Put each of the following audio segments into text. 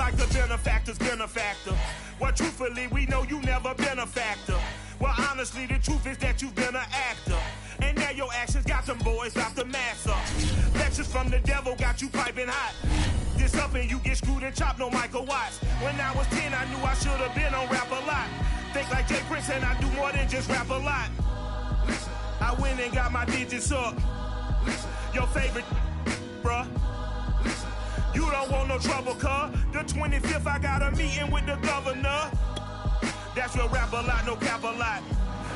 like the benefactor's benefactor. Well, truthfully, we know you never been a factor. Well, honestly, the truth is that you've been an actor. And now your actions got them boys out the mass up. Lectures from the devil got you piping hot. This up and you get screwed and chopped, no Michael Watts. When I was 10, I knew I should have been on Rap a Lot. Think like Jay Prince and I do more than just rap a lot. I went and got my digits up. Your favorite, bruh. You don't want no trouble, cuz. The 25th, I got a meeting with the governor. That's your Rap a Lot, no cap a lot.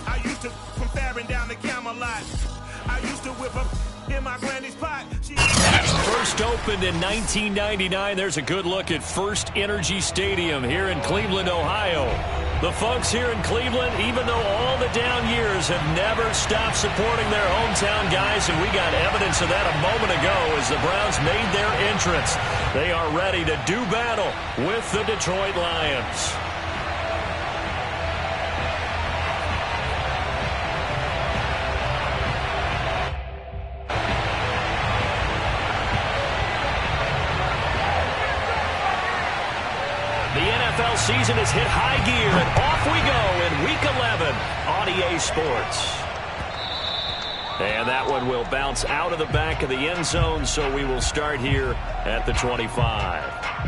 I used to from Farron down to Camelot. I used to whip up in my granny's pot. First opened in 1999. There's a good look at First Energy Stadium here in Cleveland, Ohio. The folks here in Cleveland, even though all the down years, have never stopped supporting their hometown guys, and we got evidence of that a moment ago as the Browns made their entrance. They are ready to do battle with the Detroit Lions. NFL season has hit high gear, and off we go in Week 11 on EA Sports. And that one will bounce out of the back of the end zone, so we will start here at the 25.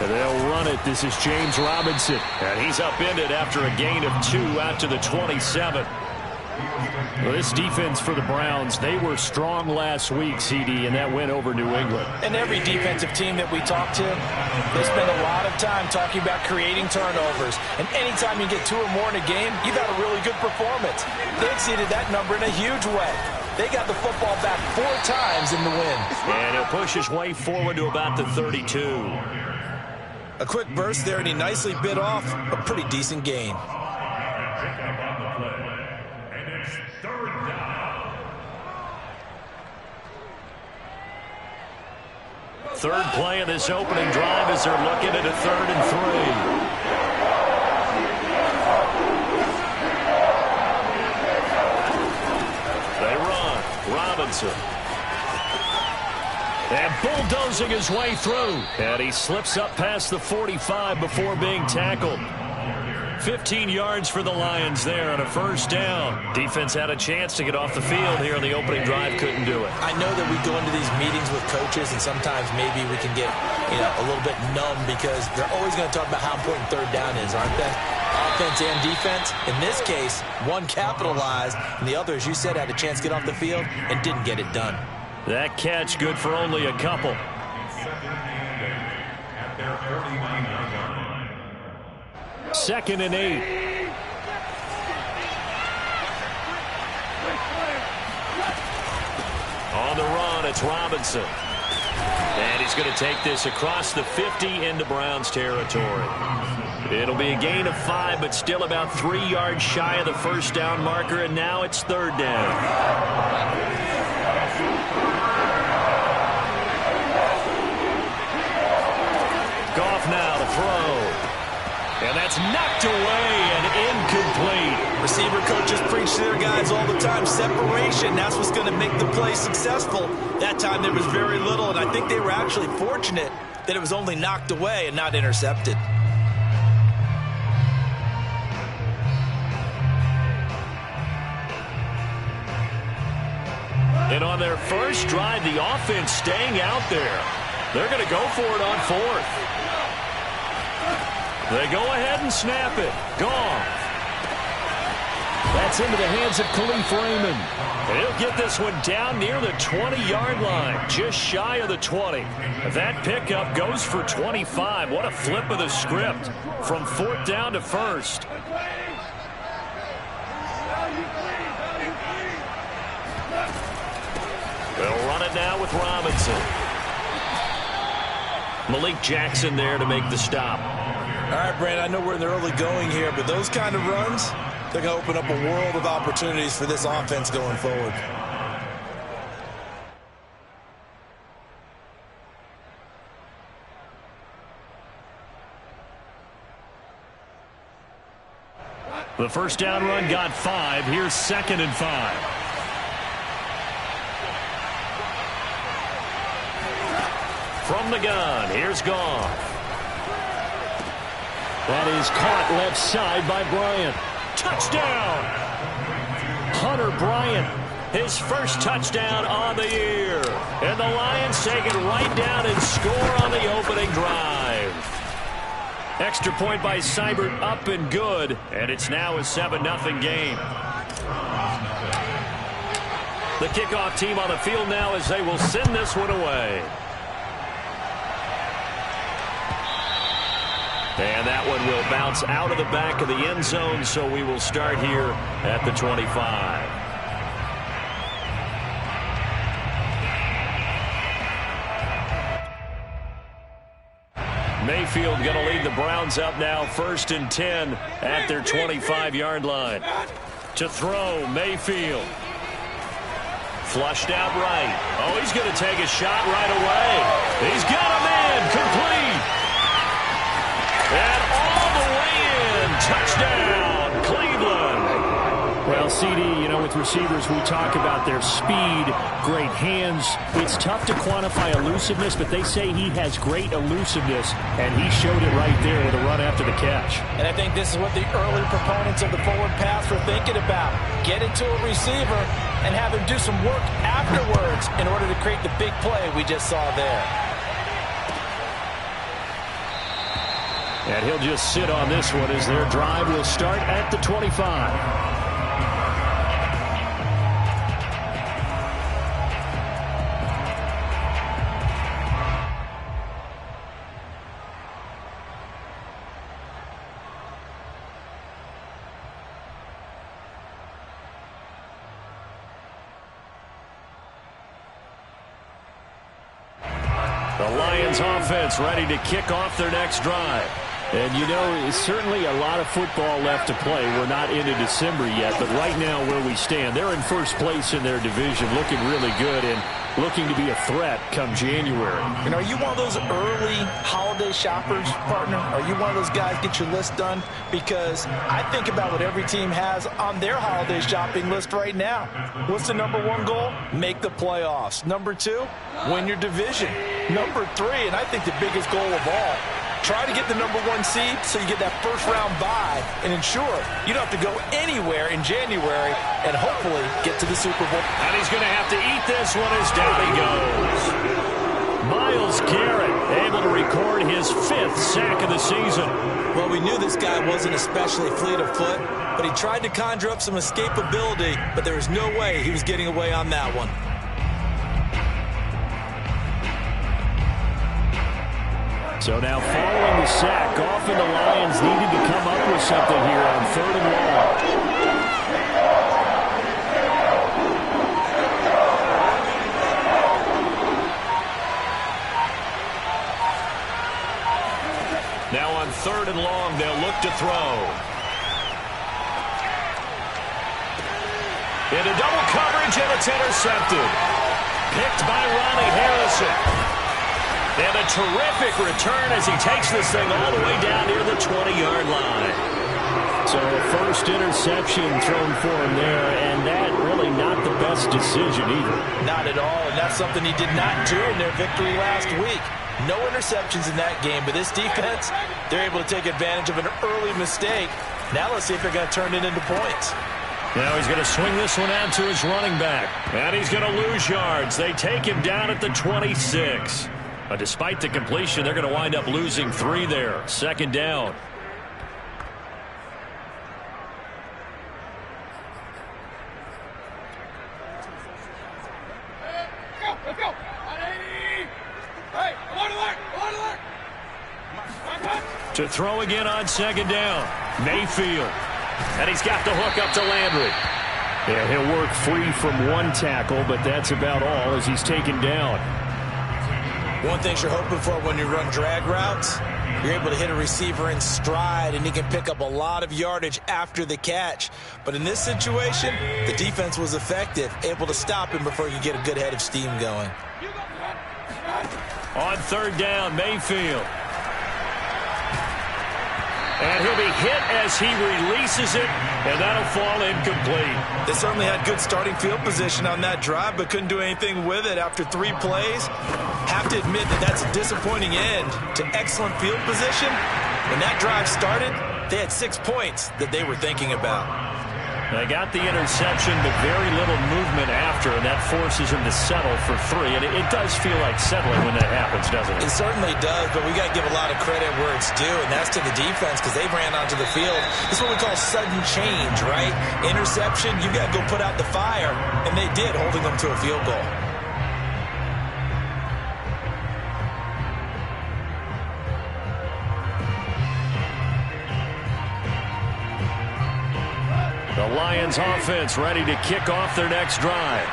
They'll run it. This is James Robinson. And he's upended after a gain of 2 out to the 27. Well, this defense for the Browns, they were strong last week, CD, and that win over New England. And every defensive team that we talk to, they spend a lot of time talking about creating turnovers. And anytime you get 2 or more in a game, you've had a really good performance. They exceeded that number in a huge way. They got the football back 4 times in the win. And he'll push his way forward to about the 32. A quick burst there, and he nicely bit off a pretty decent gain. Third play of this opening drive as they're looking at a 3rd and 3. They run. Robinson. And bulldozing his way through. And he slips up past the 45 before being tackled. 15 yards for the Lions there on a first down. Defense had a chance to get off the field here on the opening drive. Couldn't do it. I know that we go into these meetings with coaches, and sometimes maybe we can get a little bit numb because they're always going to talk about how important 3rd down is, aren't they? Offense and defense. In this case, one capitalized, and the other, as you said, had a chance to get off the field and didn't get it done. That catch good for only a couple. Second and 8. On the run, it's Robinson. And he's going to take this across the 50 into Browns territory. It'll be a gain of 5, but still about 3 yards shy of the first down marker, and now it's 3rd down. Goff now to throw. And that's knocked away and incomplete. Receiver coaches preach to their guys all the time. Separation, that's what's going to make the play successful. That time there was very little, and I think they were actually fortunate that it was only knocked away and not intercepted. And on their first drive, the offense staying out there. They're going to go for it on 4th. They go ahead and snap it. Gone. That's into the hands of Khalif Raymond. And he'll get this one down near the 20-yard line, just shy of the 20. That pickup goes for 25. What a flip of the script from 4th down to 1st. They'll run it now with Robinson. Malik Jackson there to make the stop. All right, Brandon, I know we're in the early going here, but those kind of runs, they're going to open up a world of opportunities for this offense going forward. The first down run got 5. Here's 2nd and 5. From the gun, here's Goff. That is caught left side by Bryant. Touchdown! Hunter Bryant, his first touchdown on the year. And the Lions take it right down and score on the opening drive. Extra point by Seibert, up and good. And it's now a 7-0 game. The kickoff team on the field now as they will send this one away. And that one will bounce out of the back of the end zone, so we will start here at the 25. Mayfield going to lead the Browns up now, 1st and 10 at their 25-yard line. To throw, Mayfield. Flushed out right. Oh, he's going to take a shot right away. He's got a man, complete. And all the way in. Touchdown, Cleveland. Well, CD, you know, with receivers, we talk about their speed, great hands. It's tough to quantify elusiveness, but they say he has great elusiveness, and he showed it right there with a run after the catch. And I think this is what the early proponents of the forward pass were thinking about. Get it to a receiver and have him do some work afterwards in order to create the big play we just saw there. And he'll just sit on this one as their drive will start at the 25. The Lions offense ready to kick off their next drive. And, you know, certainly a lot of football left to play. We're not into December yet, but right now where we stand, they're in first place in their division, looking really good and looking to be a threat come January. And are you one of those early holiday shoppers, partner? Are you one of those guys get your list done? Because I think about what every team has on their holiday shopping list right now. What's the number 1 goal? Make the playoffs. Number 2, win your division. Number 3, and I think the biggest goal of all, try to get the number 1 seed so you get that first-round bye and ensure you don't have to go anywhere in January and hopefully get to the Super Bowl. And he's going to have to eat this one as down he goes. Myles Garrett able to record his 5th sack of the season. Well, we knew this guy wasn't especially fleet of foot, but he tried to conjure up some escapability, but there was no way he was getting away on that one. So now following the sack, Goff and the Lions needed to come up with something here on 3rd and long. Now on 3rd and long, they'll look to throw. Into double coverage, and it's intercepted. Picked by Ronnie Harrison. And a terrific return as he takes this thing all the way down near the 20-yard line. So a first interception thrown for him there, and that really not the best decision either. Not at all, and that's something he did not do in their victory last week. No interceptions in that game, but this defense, they're able to take advantage of an early mistake. Now let's see if they're going to turn it into points. Now he's going to swing this one out to his running back, and he's going to lose yards. They take him down at the 26. But despite the completion, they're going to wind up losing 3 there. 2nd down. Let's go. Hey, to throw again on 2nd down. Mayfield. And he's got the hook up to Landry. Yeah, he'll work free from 1 tackle, but that's about all as he's taken down. One thing you're hoping for when you run drag routes, you're able to hit a receiver in stride, and he can pick up a lot of yardage after the catch. But in this situation, the defense was effective, able to stop him before you get a good head of steam going. On 3rd down, Mayfield. And he'll be hit as he releases it, and that'll fall incomplete. They certainly had good starting field position on that drive, but couldn't do anything with it after 3 plays. Have to admit that that's a disappointing end to excellent field position. When that drive started, they had 6 points that they were thinking about. They got the interception, but very little movement after, and that forces them to settle for 3. And it does feel like settling when that happens, doesn't it? It certainly does, but we got to give a lot of credit where it's due, and that's to the defense because they ran onto the field. This is what we call sudden change, right? Interception, you got to go put out the fire, and they did, holding them to a field goal. The Lions offense ready to kick off their next drive.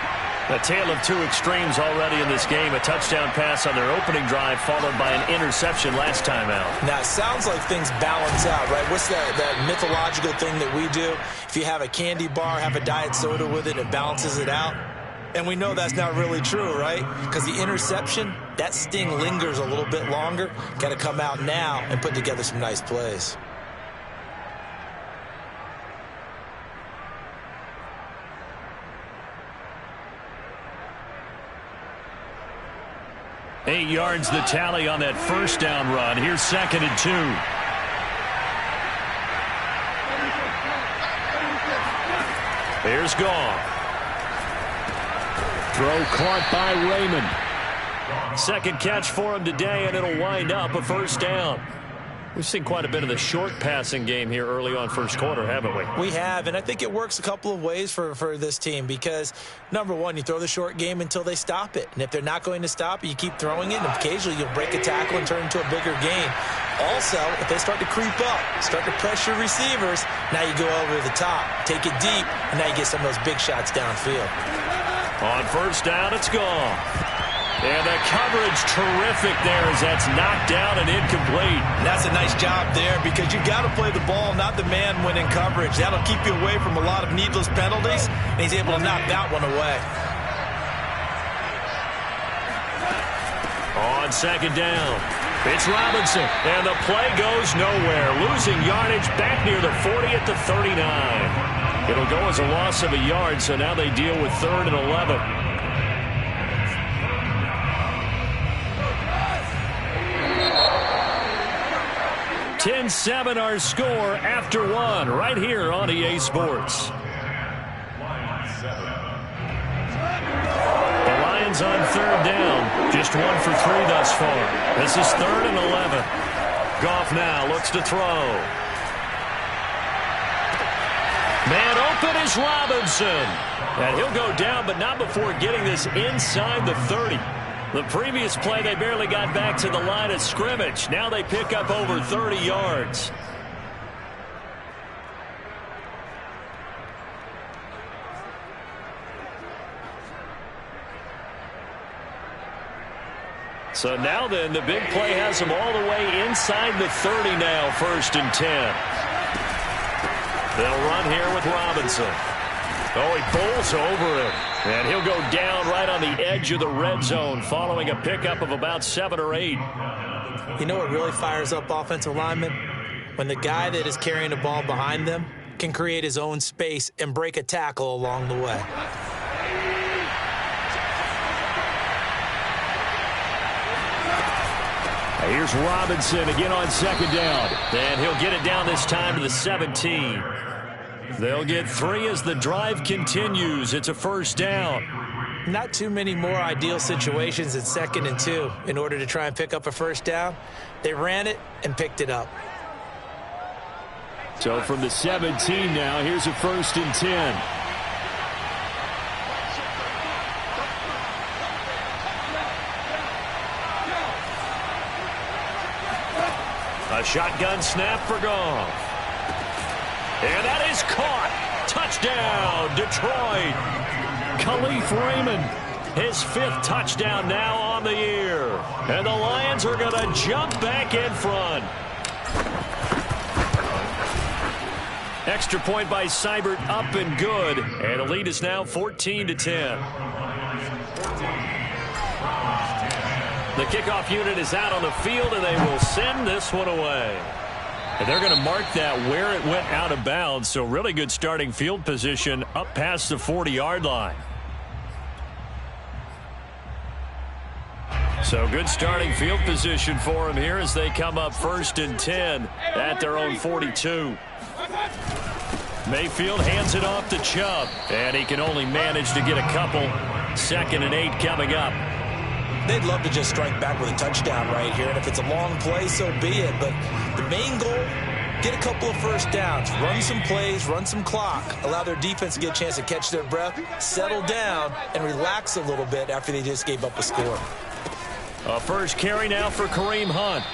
A tale of 2 extremes already in this game. A touchdown pass on their opening drive followed by an interception last time out. Now, it sounds like things balance out, right? What's that mythological thing that we do? If you have a candy bar, have a diet soda with it, it balances it out. And we know that's not really true, right? Because the interception, that sting lingers a little bit longer. Got to come out now and put together some nice plays. Eight yards the tally on that first down run. Here's 2nd and 2. Here's Goff. Throw caught by Raymond. Second catch for him today, and it'll wind up a first down. We've seen quite a bit of the short passing game here early on first quarter, haven't we? We have, and I think it works a couple of ways for this team because, number one, you throw the short game until they stop it. And if they're not going to stop it, you keep throwing it, and occasionally you'll break a tackle and turn into a bigger gain. Also, if they start to creep up, start to pressure receivers, now you go over the top, take it deep, and now you get some of those big shots downfield. On first down, it's gone. And the coverage terrific there as that's knocked down and incomplete. And that's a nice job there because you've got to play the ball, not the man when in coverage. That'll keep you away from a lot of needless penalties, and he's able to knock that one away. On second down, it's Robinson, and the play goes nowhere. Losing yardage back near the 40 at the 39. It'll go as a loss of a yard, so now they deal with 3rd and 11. 10-7 our score after 1 right here on EA Sports. The Lions on 3rd down. Just 1 for 3 thus far. This is 3rd and 11. Goff now looks to throw. Man open is Robinson. And he'll go down, but not before getting this inside the 30. The previous play, they barely got back to the line of scrimmage. Now they pick up over 30 yards. So now then, the big play has them all the way inside the 30 now, 1st and 10. They'll run here with Robinson. Oh, he bowls over him. And he'll go down right on the edge of the red zone following a pickup of about 7 or 8. You know what really fires up offensive linemen? When the guy that is carrying the ball behind them can create his own space and break a tackle along the way. Here's Robinson again on 2nd down. And he'll get it down this time to the 17. They'll get 3 as the drive continues. It's a first down. Not too many more ideal situations at 2nd and 2 in order to try and pick up a first down. They ran it and picked it up. So from the 17 now, here's a 1st and 10. A shotgun snap for Goff. And that is caught. Touchdown, Detroit. Khalif Raymond, his 5th touchdown now on the year. And the Lions are going to jump back in front. Extra point by Seibert up and good. And the lead is now 14-10. The kickoff unit is out on the field, and they will send this one away. And they're going to mark that where it went out of bounds, so really good starting field position up past the 40-yard line. So good starting field position for them here as they come up 1st and 10 at their own 42. Mayfield hands it off to Chubb, and he can only manage to get a couple. 2nd and 8 coming up. They'd love to just strike back with a touchdown right here, and if it's a long play, so be it. But the main goal, get a couple of first downs, run some plays, run some clock, allow their defense to get a chance to catch their breath, settle down, and relax a little bit after they just gave up a score. A first carry now for Kareem Hunt.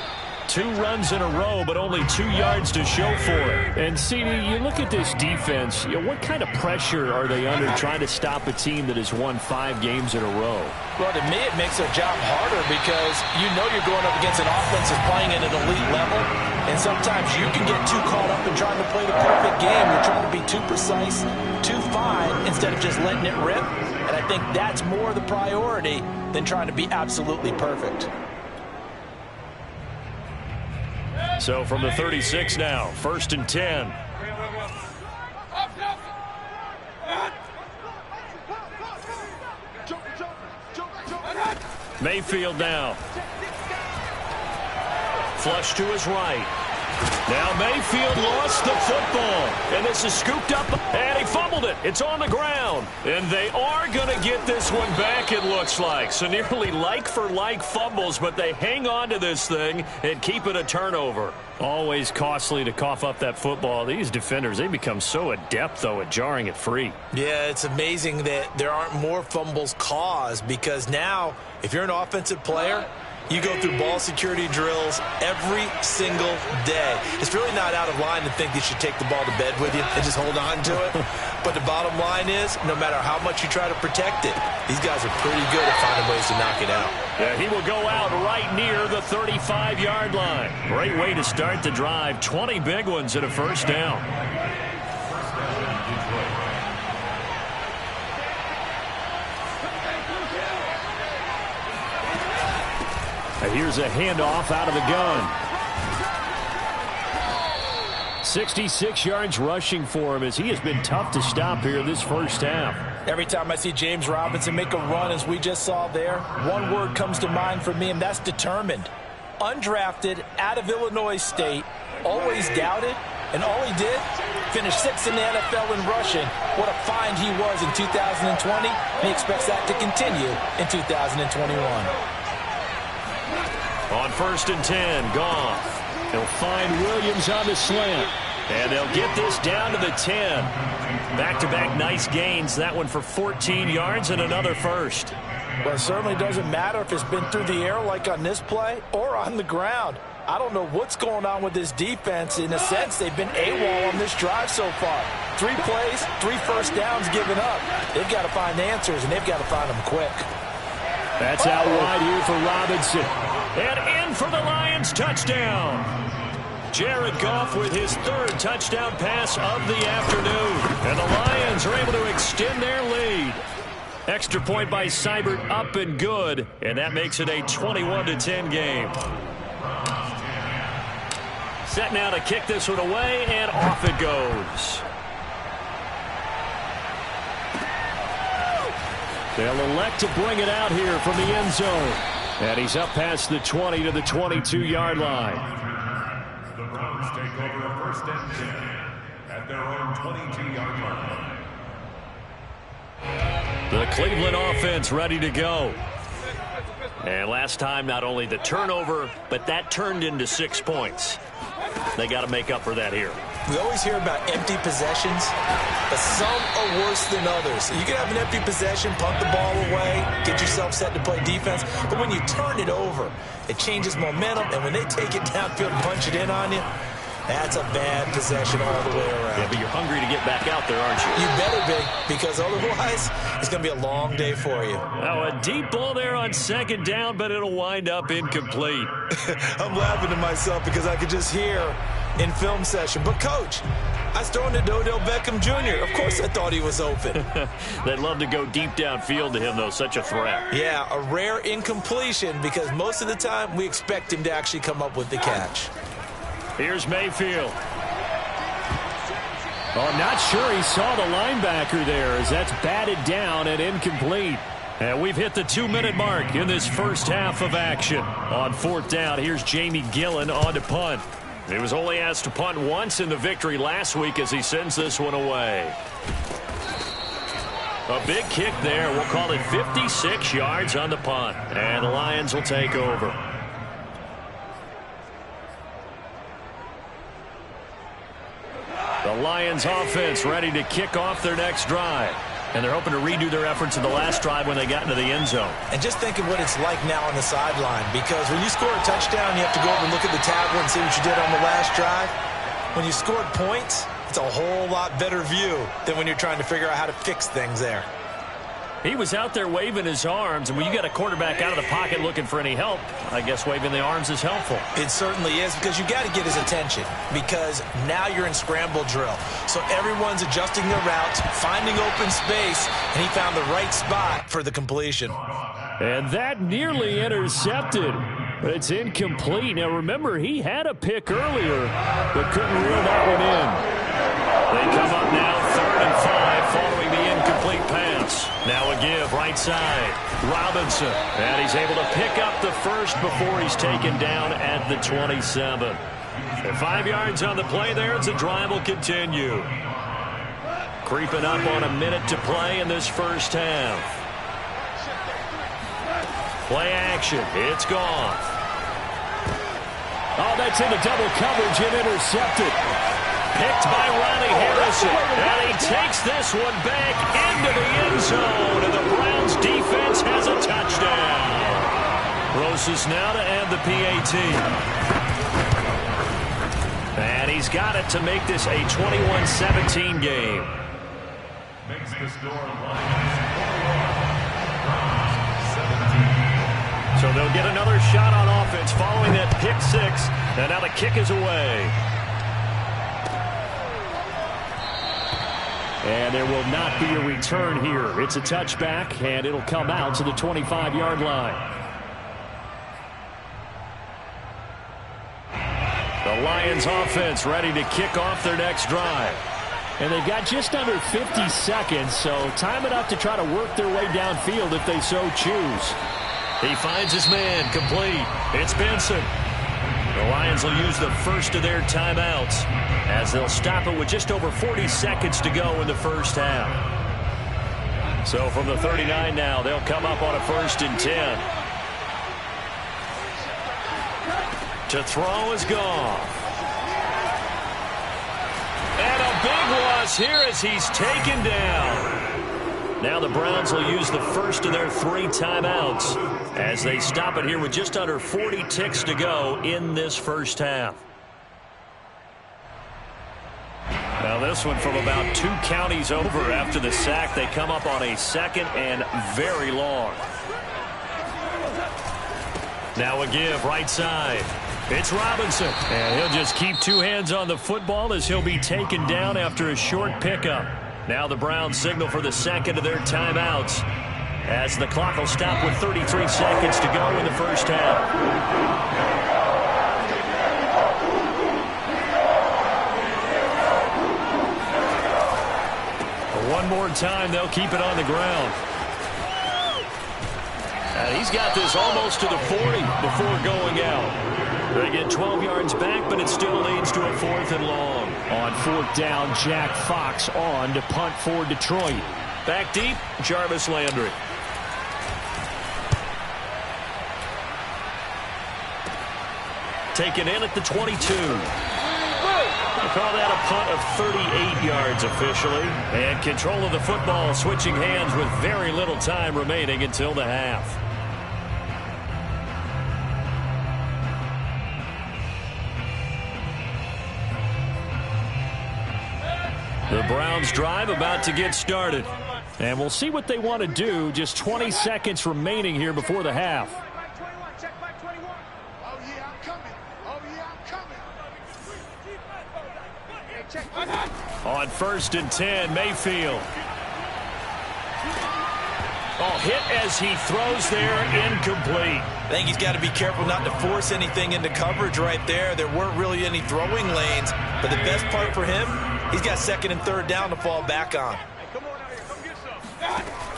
2 runs in a row, but only 2 yards to show for it. And, CD, you look at this defense, what kind of pressure are they under trying to stop a team that has won 5 games in a row? Well, to me, it makes their job harder because you know you're going up against an offense that's playing at an elite level, and sometimes you can get too caught up in trying to play the perfect game. You're trying to be too precise, too fine, instead of just letting it rip. And I think that's more the priority than trying to be absolutely perfect. So from the 36 now, 1st and 10. Mayfield now. Flush to his right. Now Mayfield lost the football, and this is scooped up, and he fumbled it. It's on the ground, and they are going to get this one back, it looks like. So nearly like-for-like fumbles, but they hang on to this thing and keep it a turnover. Always costly to cough up that football. These defenders, they become so adept, though, at jarring it free. Yeah, it's amazing that there aren't more fumbles caused because now, if you're an offensive player, you go through ball security drills every single day. It's really not out of line to think you should take the ball to bed with you and just hold on to it. But the bottom line is, no matter how much you try to protect it, these guys are pretty good at finding ways to knock it out. Yeah, he will go out right near the 35-yard line. Great way to start the drive. 20 big ones and a first down. Here's a handoff out of the gun. 66 yards rushing for him as he has been tough to stop here this first half. Every time I see James Robinson make a run as we just saw there, one word comes to mind for me, and that's determined. Undrafted, out of Illinois State, always doubted, and all he did, finished 6th in the NFL in rushing. What a find he was in 2020. He expects that to continue in 2021. On 1st and 10, Goff. He'll find Williams on the slant. And they'll get this down to the 10. Back-to-back nice gains. That one for 14 yards and another first. Well, it certainly doesn't matter if it's been through the air like on this play or on the ground. I don't know what's going on with this defense. In a sense, they've been AWOL on this drive so far. 3 plays, 3 first downs given up. They've got to find answers, and they've got to find them quick. That's out wide here for Robinson. And in for the Lions touchdown. Jared Goff with his 3rd touchdown pass of the afternoon. And the Lions are able to extend their lead. Extra point by Seibert up and good. And that makes it a 21-10 game. Set now to kick this one away, and off it goes. They'll elect to bring it out here from the end zone. And he's up past the 20 to the 22-yard line. The Browns take over a 1st and 10 at their own 22-yard line. The Cleveland offense ready to go. And last time, not only the turnover, but that turned into 6 points. They got to make up for that here. We always hear about empty possessions, but some are worse than others. You can have an empty possession, punt the ball away, get yourself set to play defense, but when you turn it over, it changes momentum, and when they take it downfield and punch it in on you, that's a bad possession all the way around. Yeah, but you're hungry to get back out there, aren't you? You better be, because otherwise, it's going to be a long day for you. Now, a deep ball there on 2nd down, but it'll wind up incomplete. I'm laughing to myself because I could just hear in film session. But, Coach, I was throwing to Odell Beckham Jr. Of course I thought he was open. They'd love to go deep downfield to him, though. Such a threat. Yeah, a rare incompletion because most of the time we expect him to actually come up with the catch. Here's Mayfield. Oh, I'm not sure he saw the linebacker there as that's batted down and incomplete. And we've hit the 2-minute mark in this first half of action. On 4th down, here's Jamie Gillen on to punt. He was only asked to punt once in the victory last week as he sends this one away. A big kick there. We'll call it 56 yards on the punt. And the Lions will take over. The Lions offense ready to kick off their next drive. And they're hoping to redo their efforts in the last drive when they got into the end zone. And just think of what it's like now on the sideline, because when you score a touchdown, you have to go over and look at the tablet and see what you did on the last drive. When you scored points, it's a whole lot better view than when you're trying to figure out how to fix things there. He was out there waving his arms, and when you got a quarterback out of the pocket looking for any help, I guess waving the arms is helpful. It certainly is, because you got to get his attention, because now you're in scramble drill. So everyone's adjusting their routes, finding open space, and he found the right spot for the completion. And that nearly intercepted, but it's incomplete. Now remember, he had a pick earlier, but couldn't reel that one in. They come up now 3rd and 5 following the incomplete pass. Now a give right side. Robinson. And he's able to pick up the first before he's taken down at the 27. And 5 yards on the play there as the drive will continue. Creeping up on a minute to play in this first half. Play action. It's gone. Oh, that's into double coverage and intercepted. Picked by Ronnie Harrison. And he takes this one back into the end zone. And the Browns defense has a touchdown. Rosas now to add the PAT. And he's got it to make this a 21-17 game. Makes the score So they'll get another shot on offense following that pick six. And now the kick is away. And there will not be a return here. It's a touchback, and it'll come out to the 25-yard line. The Lions offense ready to kick off their next drive. And they've got just under 50 seconds, so time enough to try to work their way downfield if they so choose. He finds his man complete. It's Benson. The Lions will use the first of their timeouts as they'll stop it with just over 40 seconds to go in the first half. So from the 39 now, they'll come up on a 1st and 10. To throw is Goff. And a big loss here as he's taken down. Now the Browns will use the first of their 3 timeouts as they stop it here with just under 40 ticks to go in this first half. Now this one from about 2 counties over after the sack. They come up on a 2nd and very long. Now a give right side. It's Robinson. And he'll just keep 2 hands on the football as he'll be taken down after a short pickup. Now the Browns signal for the 2nd of their timeouts as the clock will stop with 33 seconds to go in the first half. One more time, they'll keep it on the ground. And he's got this almost to the 40 before going out. They get 12 yards back, but it still leads to a 4th and long. On 4th down, Jack Fox on to punt for Detroit. Back deep, Jarvis Landry. Taken in at the 22. We'll call that a punt of 38 yards officially. And control of the football switching hands with very little time remaining until the half. The Browns drive about to get started. And we'll see what they want to do. Just 20 seconds remaining here before the half. On 1st and 10, Mayfield. Oh, hit as he throws there, incomplete. I think he's got to be careful not to force anything into coverage right there. There weren't really any throwing lanes, but the best part for him, he's got second and third down to fall back on.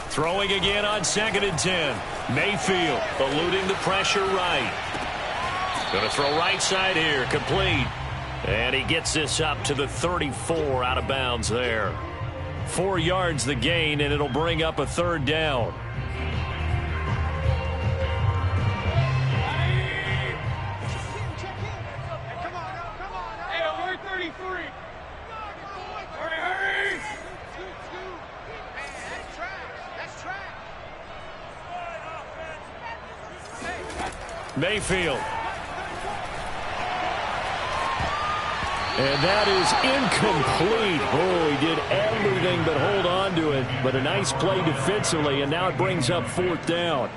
Throwing again on 2nd and 10. Mayfield eluding the pressure right. Going to throw right side here, complete. And he gets this up to the 34 out of bounds there. 4 yards the gain, and it'll bring up a 3rd down. Hey, we're 33. Hurry! That's trash. Mayfield. And that is incomplete. Oh, he did everything but hold on to it. But a nice play defensively, and now it brings up 4th down.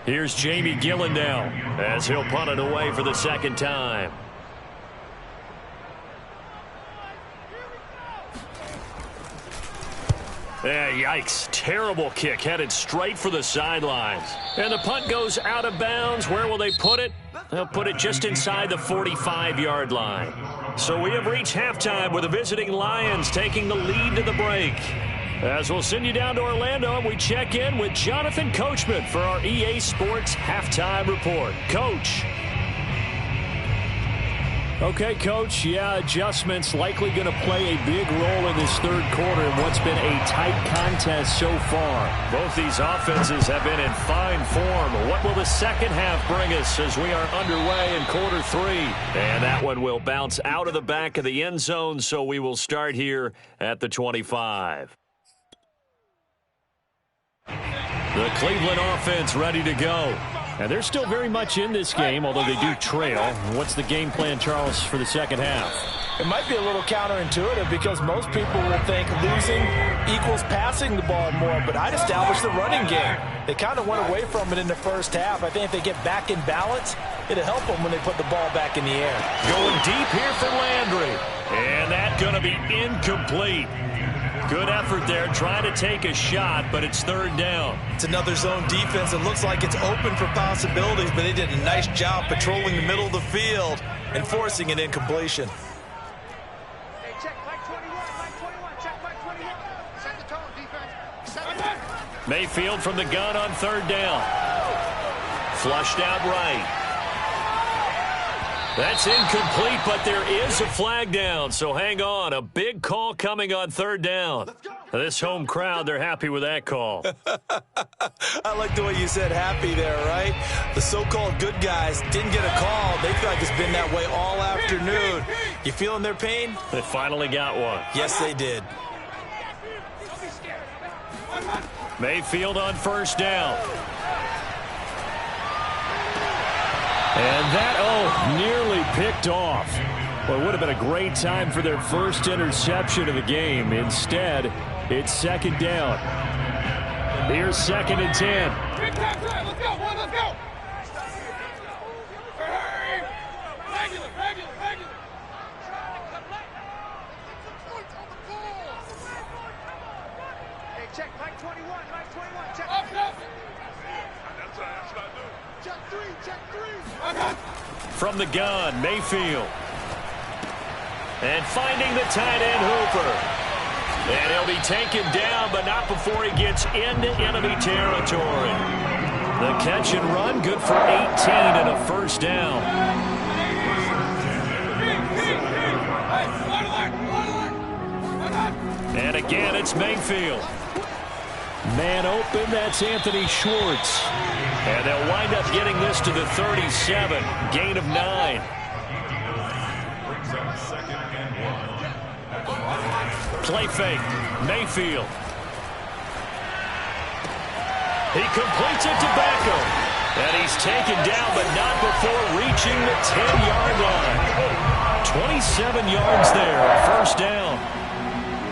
Here's Jamie Gillen now as he'll punt it away for the 2nd time. Yikes. Terrible kick headed straight for the sidelines. And the punt goes out of bounds. Where will they put it? They'll put it just inside the 45-yard line. So we have reached halftime with the visiting Lions taking the lead to the break. As we'll send you down to Orlando, we check in with Jonathan Coachman for our EA Sports Halftime Report. Coach. Okay, Coach, adjustments likely going to play a big role in this 3rd quarter in what's been a tight contest so far. Both these offenses have been in fine form. What will the 2nd half bring us as we are underway in quarter 3? And that one will bounce out of the back of the end zone, so we will start here at the 25. The Cleveland offense ready to go. And they're still very much in this game, although they do trail. What's the game plan, Charles, for the 2nd half? It might be a little counterintuitive because most people would think losing equals passing the ball more, but I'd establish the running game. They kind of went away from it in the 1st half. I think if they get back in balance, it'll help them when they put the ball back in the air. Going deep here for Landry. And that's going to be incomplete. Good effort there, trying to take a shot, but it's 3rd down. It's another zone defense. It looks like it's open for possibilities, but they did a nice job patrolling the middle of the field and forcing an incompletion. Hey, check Mike 21, Mike 21, check Mike 21. Set the tone, defense. Set it. Mayfield from the gun on 3rd down. Flushed out right. That's incomplete, but there is a flag down, so hang on. A big call coming on 3rd down. This home crowd, they're happy with that call. I like the way you said happy there, right? The so-called good guys didn't get a call. They feel like it's been that way all afternoon. You feeling their pain? They finally got one. Yes, they did. Mayfield on 1st down. And that, nearly picked off. Well, it would have been a great time for their first interception of the game. Instead, it's 2nd down. Here's 2nd and 10. Big time drive. Let's go. One, let's go. Hurry. Regular. Hey, check Mike 21, Mike 21. Check. Up. That's what I do. Check 3. From the gun, Mayfield. And finding the tight end, Hooper. And he'll be taken down, but not before he gets into enemy territory. The catch and run, good for 18 and a 1st down. And again, it's Mayfield. Man open, that's Anthony Schwartz. And they'll wind up getting this to the 37, gain of 9. Play fake, Mayfield. He completes it to Beckham. And he's taken down, but not before reaching the 10-yard line. 27 yards there, 1st down.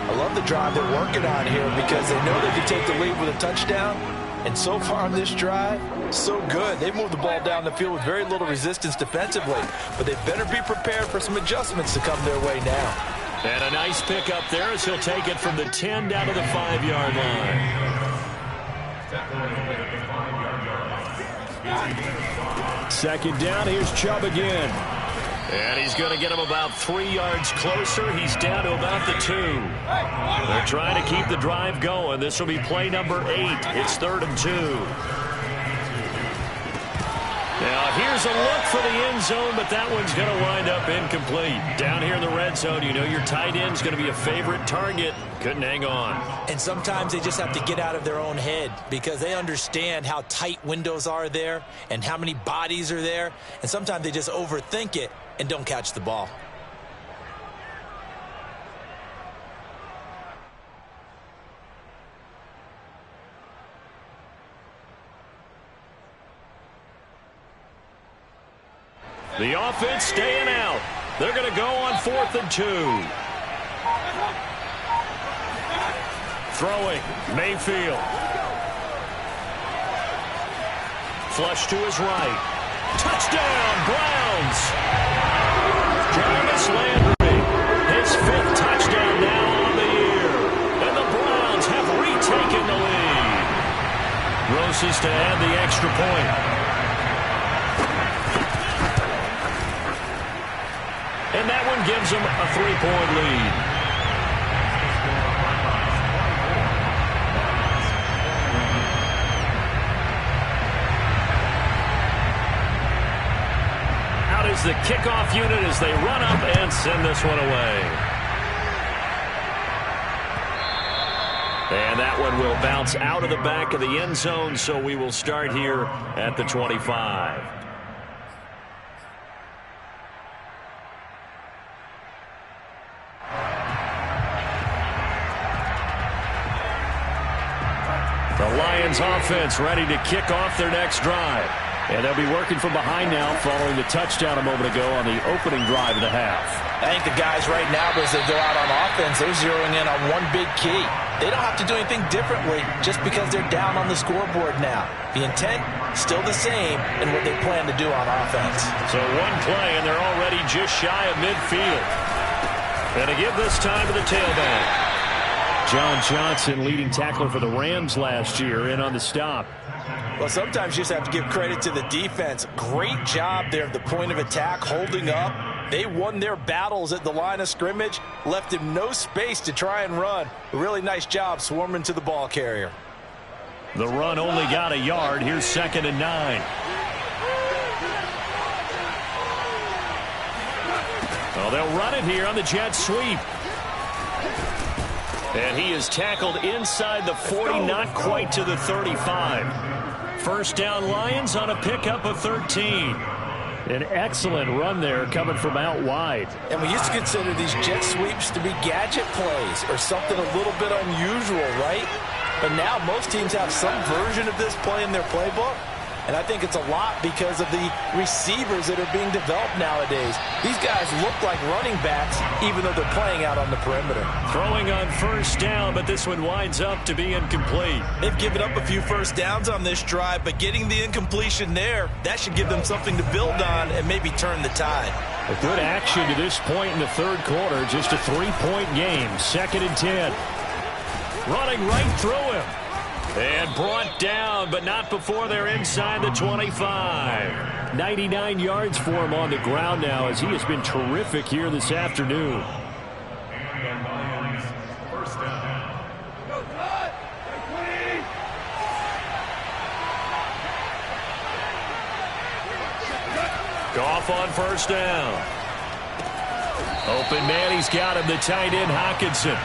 I love the drive they're working on here because they know they can take the lead with a touchdown. And so far on this drive, so good. They've moved the ball down the field with very little resistance defensively. But they better be prepared for some adjustments to come their way now. And a nice pick up there as he'll take it from the 10 down to the 5-yard line. Second down, here's Chubb again. And he's going to get him about 3 yards closer. He's down to about the 2. They're trying to keep the drive going. This will be play number 8. It's 3rd and 2. Now, here's a look for the end zone, but that one's going to wind up incomplete. Down here in the red zone, you know your tight end's going to be a favorite target. Couldn't hang on. And sometimes they just have to get out of their own head because they understand how tight windows are there and how many bodies are there. And sometimes they just overthink it and don't catch the ball. The offense staying out. They're going to go on 4th and 2. Throwing, Mayfield. Flush to his right. Touchdown, Browns. Jarvis Landry, his 5th touchdown now on the year. And the Browns have retaken the lead. Roses to add the extra point. And that one gives them a 3-point lead. Out is the kickoff unit as they run up and send this one away. And that one will bounce out of the back of the end zone, so we will start here at the 25. The Lions offense ready to kick off their next drive. And they'll be working from behind now following the touchdown a moment ago on the opening drive of the half. I think the guys right now, as they go out on offense, they're zeroing in on one big key. They don't have to do anything differently just because they're down on the scoreboard now. The intent, still the same in what they plan to do on offense. So one play, and they're already just shy of midfield. And to give this time to the tailback. John Johnson, leading tackler for the Rams last year, in on the stop. Well, sometimes you just have to give credit to the defense. Great job there at the point of attack, holding up. They won their battles at the line of scrimmage, left him no space to try and run. A really nice job swarming to the ball carrier. The run only got a yard. Here's 2nd and 9. Well, they'll run it here on the jet sweep. And he is tackled inside the 40, not quite to the 35. First down Lions on a pickup of 13. An excellent run there coming from out wide. And we used to consider these jet sweeps to be gadget plays or something a little bit unusual, right? But now most teams have some version of this play in their playbook. And I think it's a lot because of the receivers that are being developed nowadays. These guys look like running backs, even though they're playing out on the perimeter. Throwing on first down, but this one winds up to be incomplete. They've given up a few first downs on this drive, but getting the incompletion there, that should give them something to build on and maybe turn the tide. A good action to this point in the third quarter. Just a 3-point game. 2nd and 10. Running right through him. And brought down, but not before they're inside the 25. 99 yards for him on the ground now, as he has been terrific here this afternoon. And the Lions, first down. Goff on first down. Open man, he's got him, the tight end Hockenson.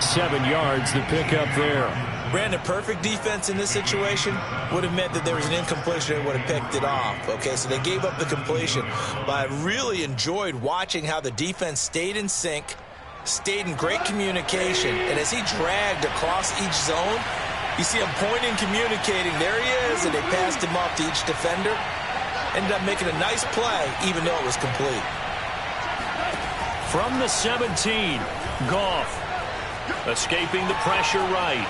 7 yards, the pickup there. Brandon, perfect defense in this situation would have meant that there was an incompletion that would have picked it off. Okay, so they gave up the completion. But I really enjoyed watching how the defense stayed in sync, stayed in great communication. And as he dragged across each zone, you see him pointing, communicating. There he is, and they passed him off to each defender. Ended up making a nice play, even though it was complete. From the 17, Goff escaping the pressure right.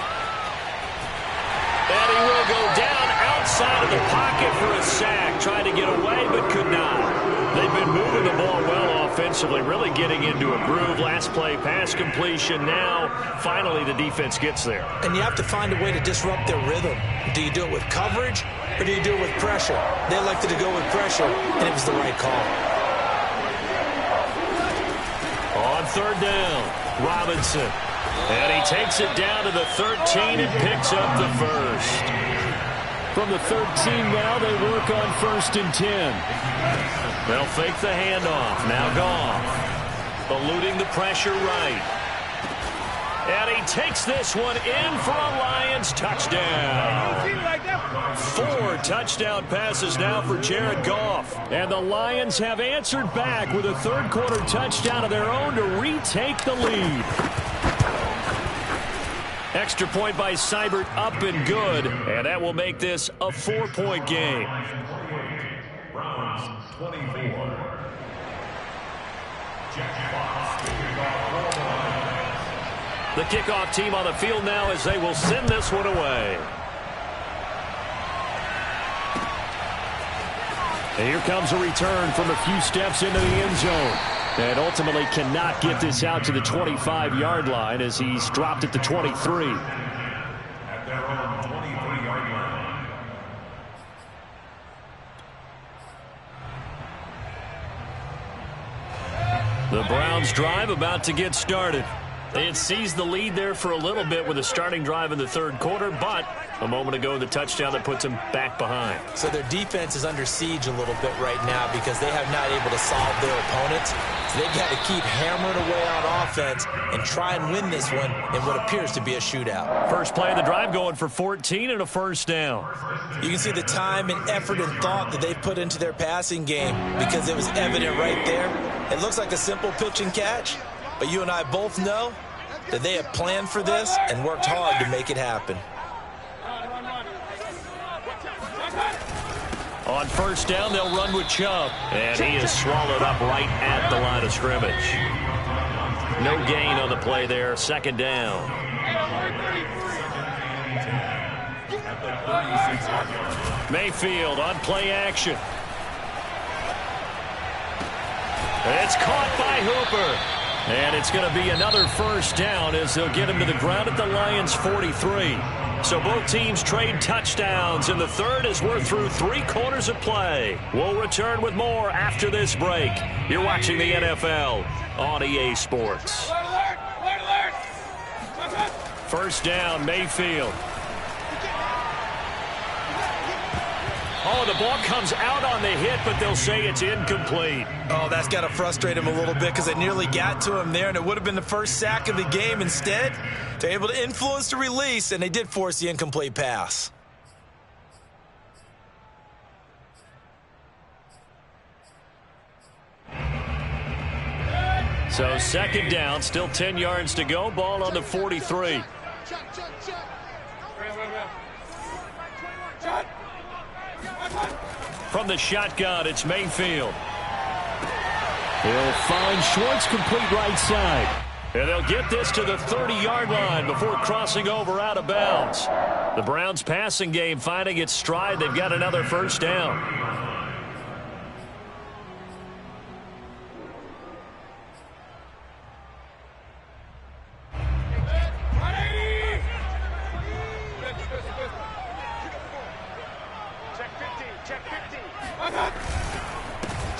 And he will go down outside of the pocket for a sack. Tried to get away, but could not. They've been moving the ball well offensively, really getting into a groove. Last play, pass completion. Now, finally, the defense gets there. And you have to find a way to disrupt their rhythm. Do you do it with coverage, or do you do it with pressure? They elected to go with pressure, and it was the right call. On third down, Robinson. And he takes it down to the 13 and picks up the first. From the 13 now, they work on 1st and 10. They'll fake the handoff. Now Goff. Eluding the pressure right. And he takes this one in for a Lions touchdown. 4 touchdown passes now for Jared Goff. And the Lions have answered back with a third-quarter touchdown of their own to retake the lead. Extra point by Seibert up and good, and that will make this a 4-point game. Browns 24. The kickoff team on the field now as they will send this one away. And here comes a return from a few steps into the end zone. And ultimately cannot get this out to the 25-yard line as he's dropped at the 23. At their own 23-yard line. The Browns drive about to get started. They had seized the lead there for a little bit with a starting drive in the third quarter, but a moment ago the touchdown that puts them back behind. So their defense is under siege a little bit right now because they have not able to solve their opponents. So they've got to keep hammering away on offense and try and win this one in what appears to be a shootout. First play of the drive going for 14 and a first down. You can see the time and effort and thought that they've put into their passing game because it was evident right there. It looks like a simple pitch and catch, but you and I both know that they have planned for this and worked hard to make it happen. On first down, they'll run with Chubb. And he is swallowed up right at the line of scrimmage. No gain on the play there. Second down. Mayfield on play action. It's caught by Hooper. And it's going to be another first down as they'll get him to the ground at the Lions' 43. So both teams trade touchdowns, and the third as we're through 3 quarters of play. We'll return with more after this break. You're watching the NFL on EA Sports. First down, Mayfield. Oh, the ball comes out on the hit, but they'll say it's incomplete. Oh, that's got to frustrate him a little bit because they nearly got to him there, and it would have been the first sack of the game. Instead, they're able to influence the release, and they did force the incomplete pass. So second down, still 10 yards to go. Ball on the 43. From the shotgun, it's Mayfield. He'll find Schwartz complete right side. And they'll get this to the 30-yard line before crossing over out of bounds. The Browns passing game finding its stride. They've got another first down.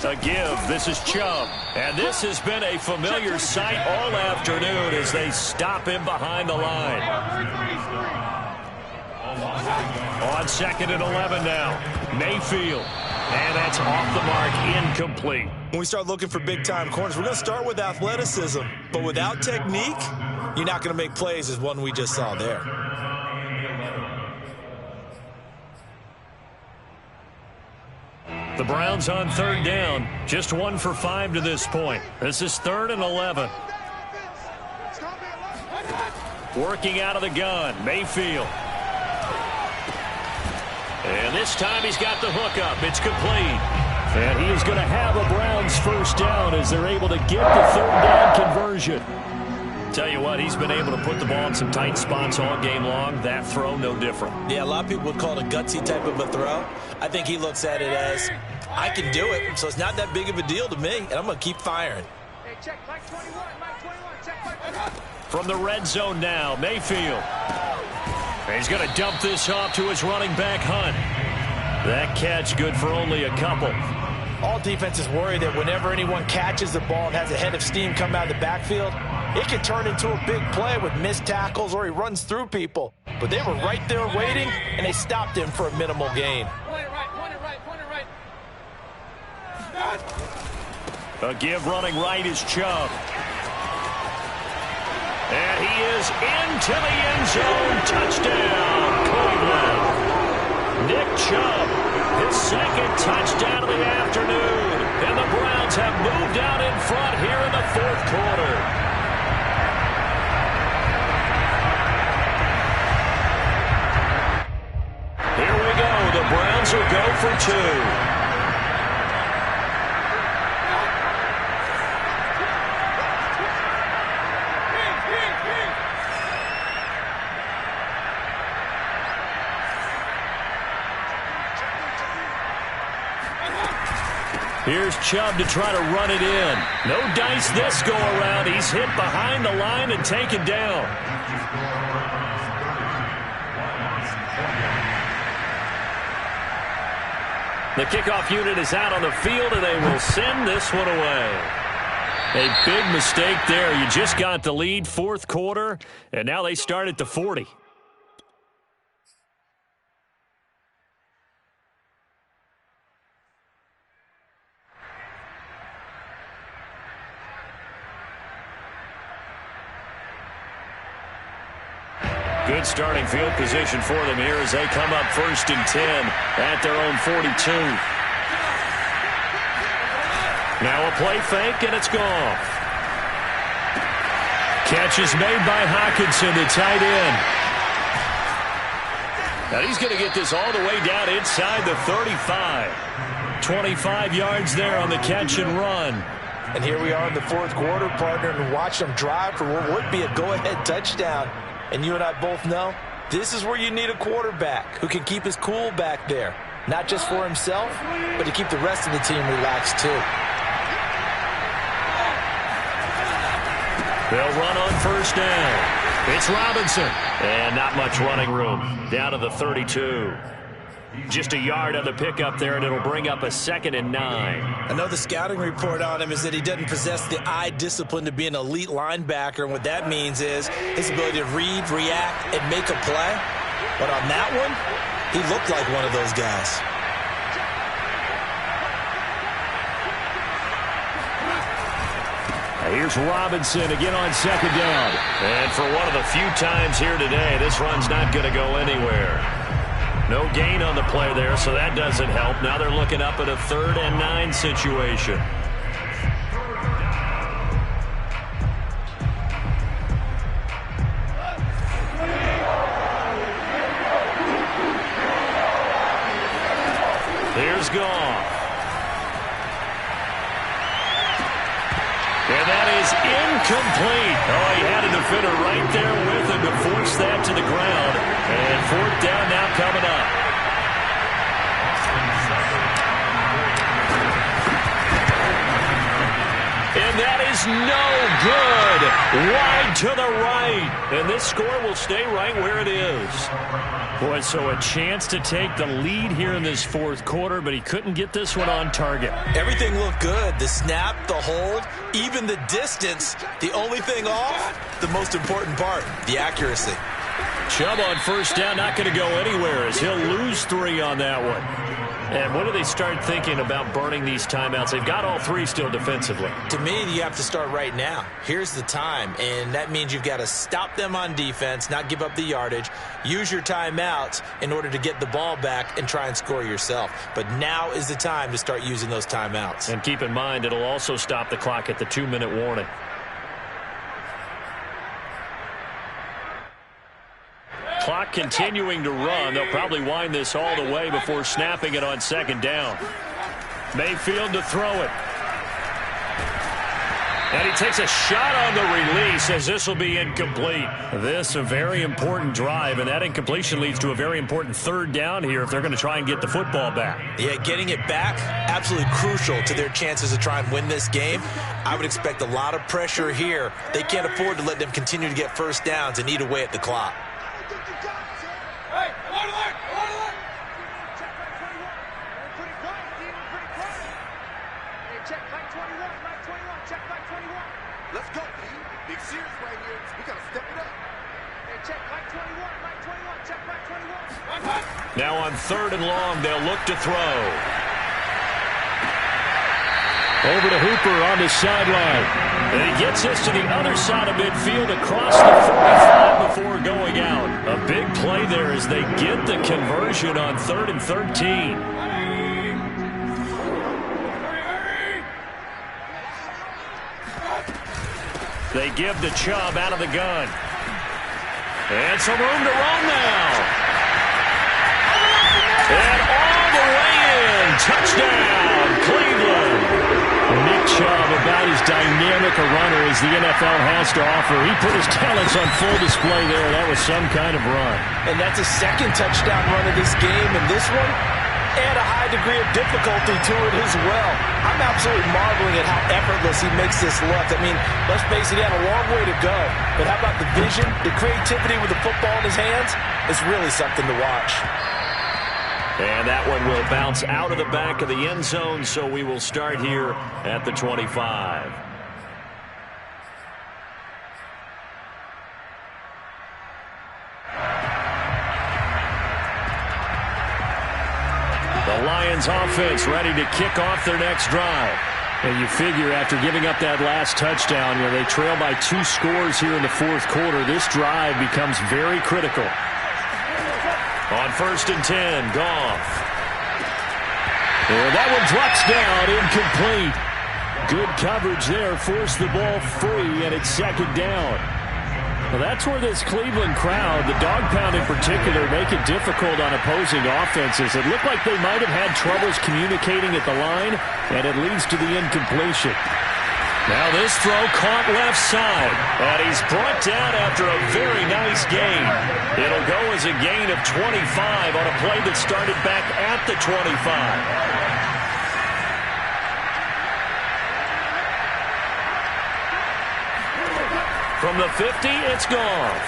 A give. This is Chubb. And this has been a familiar sight all afternoon as they stop him behind the line. On second and 11 now. Mayfield. And that's off the mark, incomplete. When we start looking for big-time corners, we're going to start with athleticism. But without technique, you're not going to make plays as one we just saw there. The Browns on third down, just 1 for 5 to this point. This is 3rd and 11. Working out of the gun, Mayfield. And this time he's got the hookup. It's complete. And he is going to have a Browns first down as they're able to get the third down conversion. Tell you what, he's been able to put the ball in some tight spots all game long. That throw, no different. Yeah, a lot of people would call it a gutsy type of a throw. I think he looks at it as, I can do it, so it's not that big of a deal to me, and I'm going to keep firing. Hey, check Mike 21, Mike 21, check Mike 21. From the red zone now, Mayfield. He's going to dump this off to his running back, Hunt. That catch good for only a couple. All defenses worry that whenever anyone catches the ball and has a head of steam come out of the backfield, it can turn into a big play with missed tackles or he runs through people. But they were right there waiting, and they stopped him for a minimal gain. Point it right. A give running right is Chubb. And he is into the end zone. Touchdown, Cleveland. Nick Chubb, his second touchdown of the afternoon. And the Browns have moved out in front here in the fourth quarter. Here we go. The Browns will go for two. Here's Chubb to try to run it in. No dice this go-around. He's hit behind the line and taken down. The kickoff unit is out on the field, and they will send this one away. A big mistake there. You just got the lead, fourth quarter, and now they start at the 40. Good starting field position for them here as they come up 1st and 10 at their own 42. Now a play fake, and it's gone. Catch is made by Hockenson, the tight end. And he's going to get this all the way down inside the 35. 25 yards there on the catch and run. And here we are in the fourth quarter, partner, and watch them drive for what would be a go-ahead touchdown. And you and I both know this is where you need a quarterback who can keep his cool back there. Not just for himself, but to keep the rest of the team relaxed too. They'll run on first down. It's Robinson. And not much running room. Down to the 32. Just a yard on the pickup there, and it'll bring up a 2nd and 9. I know the scouting report on him is that he doesn't possess the eye discipline to be an elite linebacker, and what that means is his ability to read, react, and make a play. But on that one, he looked like one of those guys. Here's Robinson again on 2nd down. And for one of the few times here today, this run's not going to go anywhere. No gain on the play there, so that doesn't help. Now they're looking up at a 3rd and 9 situation. Here's Goff. And that is incomplete. Oh, he had a defender right there with him to force that to the ground. And 4th down now coming up. And that is no good. Wide to the right. And this score will stay right where it is. Boy, so a chance to take the lead here in this fourth quarter, but he couldn't get this one on target. Everything looked good. The snap, the hold, even the distance. The only thing off, the most important part, the accuracy. Chubb on first down, not going to go anywhere as he'll lose 3 on that one. And when do they start thinking about burning these timeouts? They've got all 3 still defensively. To me, you have to start right now. Here's the time, and that means you've got to stop them on defense, not give up the yardage, use your timeouts in order to get the ball back and try and score yourself. But now is the time to start using those timeouts. And keep in mind, it'll also stop the clock at the 2-minute warning. Clock continuing to run. They'll probably wind this all the way before snapping it on 2nd down. Mayfield to throw it. And he takes a shot on the release as this will be incomplete. This a very important drive, and that incompletion leads to a very important third down here if they're going to try and get the football back. Yeah, getting it back, absolutely crucial to their chances to try and win this game. I would expect a lot of pressure here. They can't afford to let them continue to get first downs and eat away at the clock. Let's go, P. Big series right here. We got to step it up. Hey, check Mike 21. Check Mike 21. Now on 3rd and long, they'll look to throw. Over to Hooper on the sideline. And he gets this to the other side of midfield across the 45 before going out. A big play there as they get the conversion on 3rd and 13. They give the Chubb out of the gun. And some room to run now. And all the way in. Touchdown, Cleveland. Nick Chubb, about as dynamic a runner as the NFL has to offer. He put his talents on full display there. That was some kind of run. And that's a second touchdown run of this game. And this one, add a high degree of difficulty to it as well. I'm absolutely marveling at how effortless he makes this look. I mean, let's face it, he had a long way to go. But how about the vision, the creativity with the football in his hands? It's really something to watch. And that one will bounce out of the back of the end zone, so we will start here at the 25. The Lions offense ready to kick off their next drive. And you figure after giving up that last touchdown, they trail by 2 scores here in the 4th quarter. This drive becomes very critical. On 1st and 10, Goff. And that one drops down, incomplete. Good coverage there, forced the ball free, and it's 2nd down. Well, that's where this Cleveland crowd, the dog pound in particular, make it difficult on opposing offenses. It looked like they might have had troubles communicating at the line, and it leads to the incompletion. Now this throw caught left side, and he's brought down after a very nice gain. It'll go as a gain of 25 on a play that started back at the 25. From the 50, it's Goff.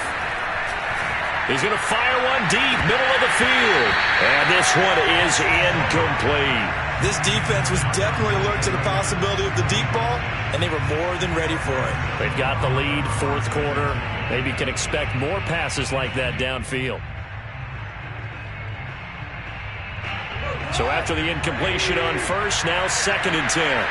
He's going to fire one deep, middle of the field. And this one is incomplete. This defense was definitely alert to the possibility of the deep ball, and they were more than ready for it. They've got the lead, 4th quarter. Maybe can expect more passes like that downfield. So after the incompletion on 1st, now 2nd and 10.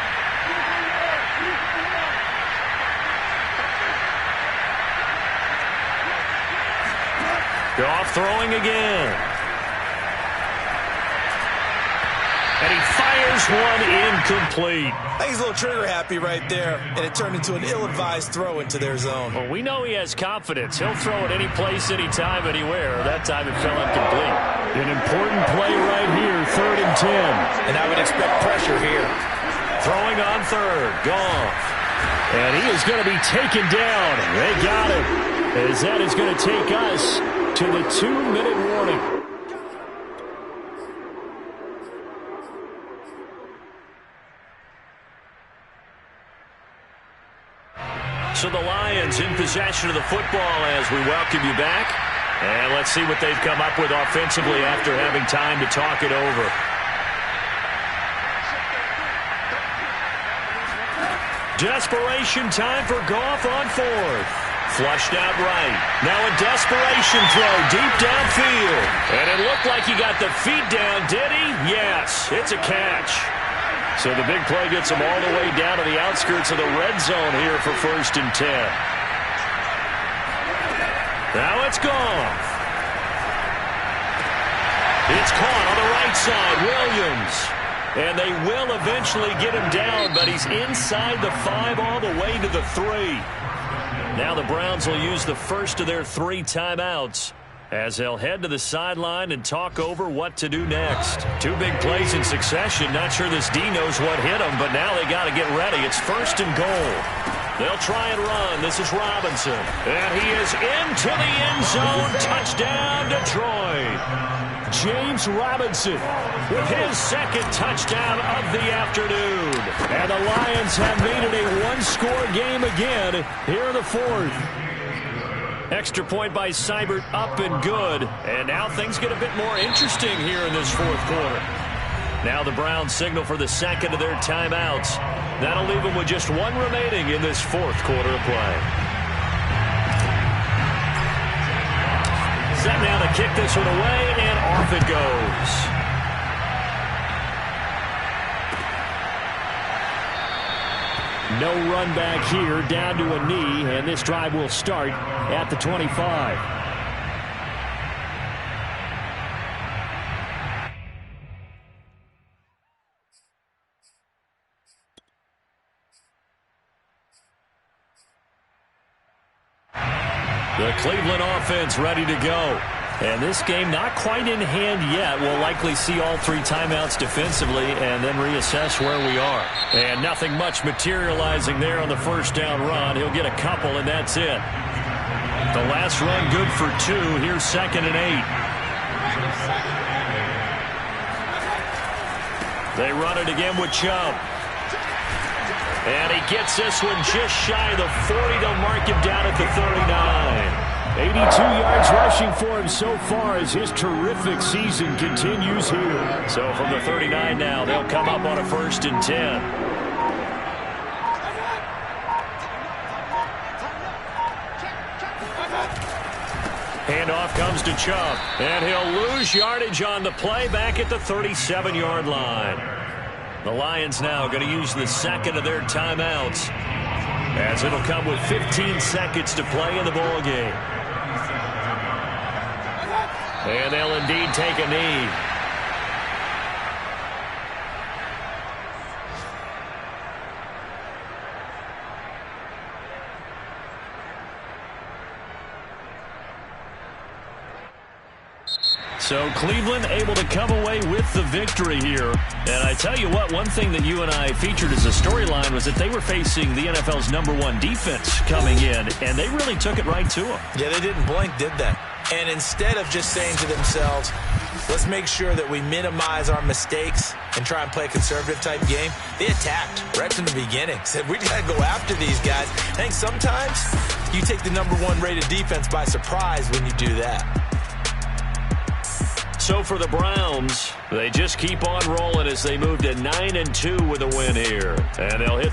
Goff throwing again. And he fires one incomplete. I think he's a little trigger happy right there, and it turned into an ill-advised throw into their zone. Well, we know he has confidence. He'll throw it any place, anytime, anywhere. That time it fell incomplete. An important play right here, 3rd and 10. And I would expect pressure here. Throwing on 3rd, Goff. And he is going to be taken down. They got him. As that is going to take us to the 2-minute warning. So the Lions in possession of the football as we welcome you back. And let's see what they've come up with offensively after having time to talk it over. Desperation time for Goff on 4th. Flushed out right. Now a desperation throw deep downfield. And it looked like he got the feet down, did he? Yes, it's a catch. So the big play gets him all the way down to the outskirts of the red zone here for 1st and 10. Now it's Goff. It's caught on the right side, Williams. And they will eventually get him down, but he's inside the 5 all the way to the 3. Now the Browns will use the first of their 3 timeouts as they'll head to the sideline and talk over what to do next. 2 big plays in succession. Not sure this D knows what hit him, but now they got to get ready. It's 1st and goal. They'll try and run. This is Robinson. And he is into the end zone. Touchdown, Detroit. James Robinson with his second touchdown of the afternoon. And the Lions have made it a one-score game again here in the fourth. Extra point by Seibert, up and good. And now things get a bit more interesting here in this fourth quarter. Now the Browns signal for the second of their timeouts. That'll leave them with just one remaining in this fourth quarter of play. Set now to kick this one away, and off it goes. No run back here, down to a knee, and this drive will start at the 25. The Cleveland offense ready to go. And this game not quite in hand yet. We'll likely see all three timeouts defensively and then reassess where we are. And nothing much materializing there on the first down run. He'll get a couple, and that's it. The last run good for 2. Here's 2nd and 8. They run it again with Chubb. And he gets this one just shy of the 40. They'll mark him down at the 39. 82 yards rushing for him so far as his terrific season continues here. So from the 39 now, they'll come up on a 1st and 10. Handoff comes to Chubb. And he'll lose yardage on the play back at the 37-yard line. The Lions now going to use the second of their timeouts, as it'll come with 15 seconds to play in the ball game. And they'll indeed take a knee. So Cleveland able to come away with the victory here. And I tell you what, one thing that you and I featured as a storyline was that they were facing the NFL's #1 defense coming in, and they really took it right to them. Yeah, they didn't blink, did they? And instead of just saying to themselves, let's make sure that we minimize our mistakes and try and play a conservative type game, they attacked right from the beginning. Said, we got to go after these guys. I think sometimes you take the #1 rated defense by surprise when you do that. So for the Browns, they just keep on rolling as they move to 9-2 with a win here. And they'll hit the